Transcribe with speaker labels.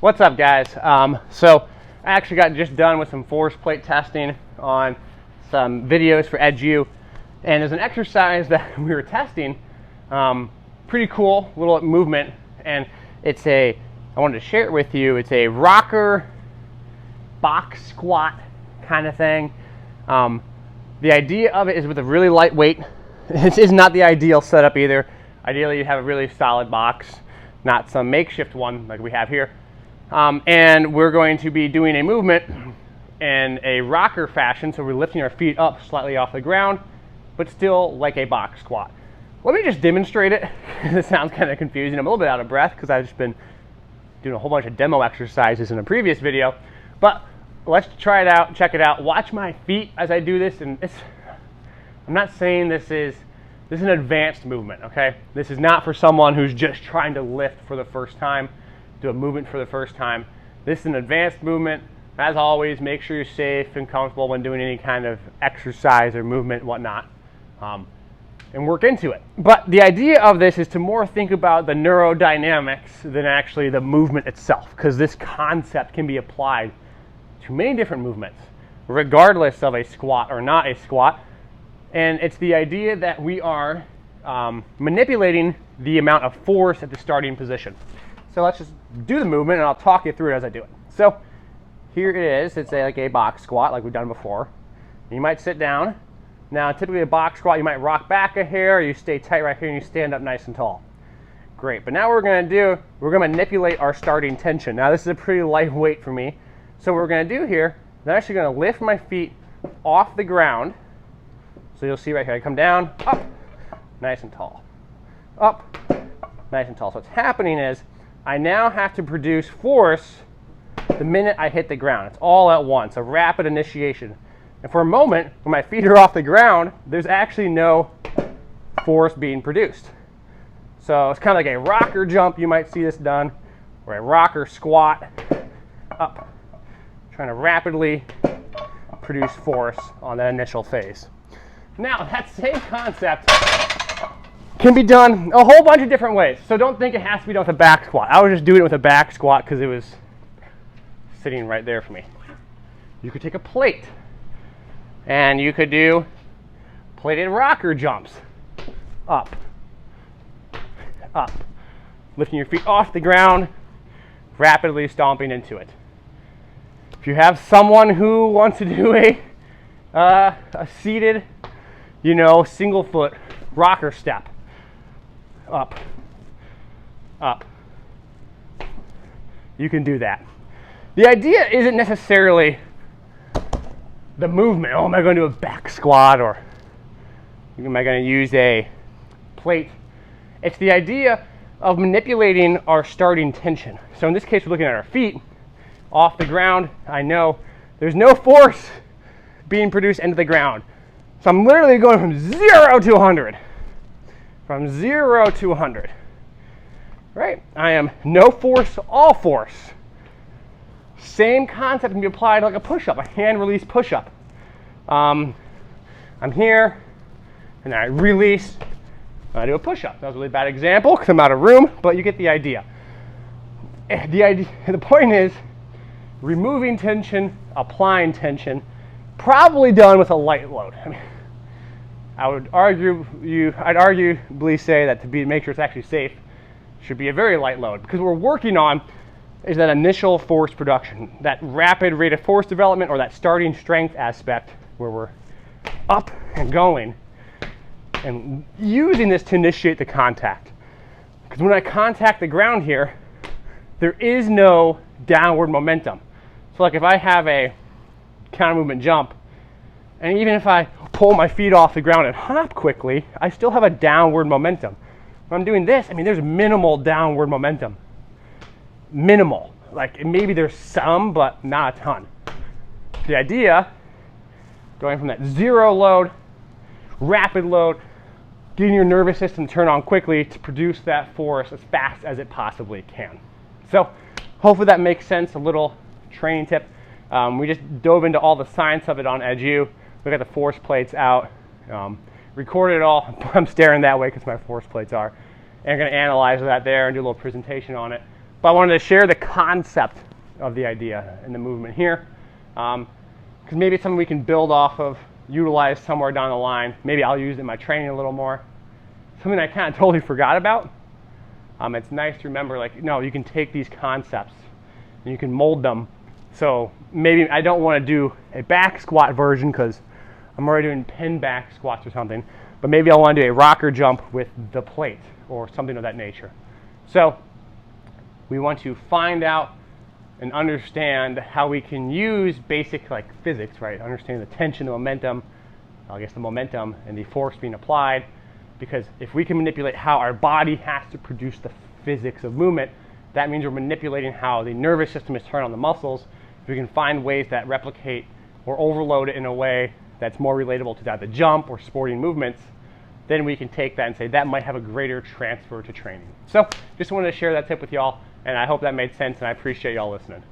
Speaker 1: What's up, guys? So I actually got just done with some force plate testing on some videos for EduU, and there's an exercise that we were testing, pretty cool little movement, and I wanted to share it with you. It's a rocker box squat kind of thing. The idea of it is with a really light weight. This is not the ideal setup either. Ideally, you have a really solid box, not some makeshift one like we have here. And we're going to be doing a movement in a rocker fashion, so we're lifting our feet up slightly off the ground, but still like a box squat. Let me just demonstrate it. This sounds kind of confusing. I'm a little bit out of breath because I've just been doing a whole bunch of demo exercises in a previous video, but let's try it out, check it out. Watch my feet as I do this, and I'm not saying this is an advanced movement, okay? This is not for someone who's just trying to lift for the first time, do a movement for the first time. This is an advanced movement. As always, make sure you're safe and comfortable when doing any kind of exercise or movement and whatnot, and work into it. But the idea of this is to more think about the neurodynamics than actually the movement itself, because this concept can be applied to many different movements, regardless of a squat or not a squat. And it's the idea that we are manipulating the amount of force at the starting position. So let's just do the movement, and I'll talk you through it as I do it. So here it is. It's like a box squat like we've done before. You might sit down. Now, typically a box squat, you might rock back a hair, or you stay tight right here, and you stand up nice and tall. Great. But now what we're going to do, we're going to manipulate our starting tension. Now, this is a pretty light weight for me. So what we're going to do here, I'm actually going to lift my feet off the ground. So you'll see right here, I come down, up, nice and tall. Up, nice and tall. So what's happening is I now have to produce force the minute I hit the ground. It's all at once, a rapid initiation. And for a moment, when my feet are off the ground, there's actually no force being produced. So it's kind of like a rocker jump, you might see this done, or a rocker squat, up, trying to rapidly produce force on that initial phase. Now, that same concept can be done a whole bunch of different ways. So don't think it has to be done with a back squat. I was just doing it with a back squat because it was sitting right there for me. You could take a plate, and you could do plated rocker jumps. Up, up, lifting your feet off the ground, rapidly stomping into it. If you have someone who wants to do a seated, single foot rocker step, up, up, you can do that. The idea isn't necessarily the movement. Oh, am I going to do a back squat, or am I going to use a plate? It's the idea of manipulating our starting tension. So in this case, we're looking at our feet off the ground. I know there's no force being produced into the ground. So I'm literally going from 0 to 100. From 0 to 100. Right? I am no force, all force. Same concept can be applied like a push-up, a hand release push-up. I'm here, and I release, and I do a push-up. That was a really bad example because I'm out of room, but you get the idea. The point is removing tension, applying tension, probably done with a light load. I'd arguably say that to make sure it's actually safe, should be a very light load, because what we're working on is that initial force production, that rapid rate of force development, or that starting strength aspect where we're up and going and using this to initiate the contact. Because when I contact the ground here, there is no downward momentum. So like if I have a counter movement jump, and even if I pull my feet off the ground and hop quickly, I still have a downward momentum. When I'm doing this, there's minimal downward momentum. Minimal. Like maybe there's some, but not a ton. The idea, going from that zero load, rapid load, getting your nervous system to turn on quickly to produce that force as fast as it possibly can. So hopefully that makes sense, a little training tip. We just dove into all the science of it on EduU. We got the force plates out, recorded it all. I'm staring that way because my force plates are. And I'm going to analyze that there and do a little presentation on it. But I wanted to share the concept of the idea and the movement here, because maybe it's something we can build off of, utilize somewhere down the line. Maybe I'll use it in my training a little more. Something I kind of totally forgot about. It's nice to remember, like, no, you can take these concepts and you can mold them. So maybe I don't want to do a back squat version because I'm already doing pin back squats or something, but maybe I want to do a rocker jump with the plate or something of that nature. So we want to find out and understand how we can use basic like physics, right? Understand the tension, the momentum, the momentum and the force being applied. Because if we can manipulate how our body has to produce the physics of movement, that means we're manipulating how the nervous system is turned on the muscles. If we can find ways that replicate or overload it in a way that's more relatable to that, the jump or sporting movements, then we can take that and say that might have a greater transfer to training. So just wanted to share that tip with y'all, and I hope that made sense, and I appreciate y'all listening.